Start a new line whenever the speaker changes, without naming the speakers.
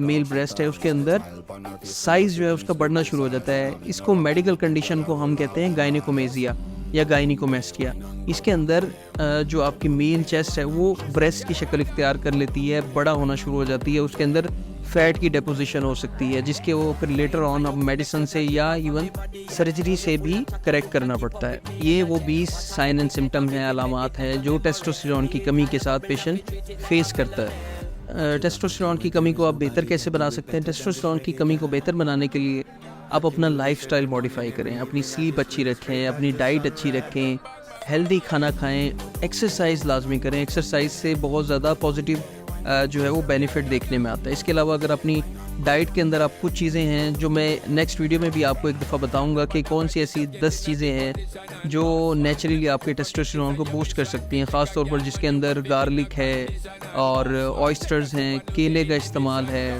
میل breast ہے اس کے اندر size جو ہے اس کا بڑھنا شروع ہو جاتا ہے. اس کو میڈیکل کنڈیشن کو ہم کہتے ہیں گائنیکومیزیا یا گائنیکومیسٹیا. اس کے اندر جو آپ کی میل چیسٹ ہے وہ بریسٹ کی شکل اختیار کر لیتی ہے, بڑا ہونا شروع ہو جاتی ہے. اس کے اندر فیٹ کی ڈیپوزیشن ہو سکتی ہے جس کے وہ پھر لیٹر آن اب میڈیسن سے یا ایون سرجری سے بھی کریکٹ کرنا پڑتا ہے. یہ وہ 20 سائن اینڈ سمٹم ہیں, علامات ہیں جو ٹیسٹوسٹیرون کی کمی کے ساتھ پیشنٹ فیس کرتا ہے. ٹیسٹوسٹیرون کی کمی کو آپ بہتر کیسے بنا سکتے ہیں؟ ٹیسٹوسٹیرون کی کمی کو بہتر بنانے کے لیے آپ اپنا لائف سٹائل موڈیفائی کریں, اپنی سلیپ اچھی رکھیں, اپنی ڈائٹ اچھی رکھیں, ہیلدی کھانا کھائیں, ایکسرسائز لازمی کریں. ایکسرسائز سے بہت زیادہ پازیٹیو جو ہے وہ بینیفٹ دیکھنے میں آتا ہے. اس کے علاوہ اگر اپنی ڈائٹ کے اندر آپ کچھ چیزیں ہیں جو میں نیکسٹ ویڈیو میں بھی آپ کو ایک دفعہ بتاؤں گا کہ کون سی ایسی 10 چیزیں ہیں جو نیچرلی آپ کے ٹیسٹوسٹیرون کو بوسٹ کر سکتی ہیں, خاص طور پر جس کے اندر گارلک ہے اور آئسٹرز ہیں, کیلے کا استعمال ہے,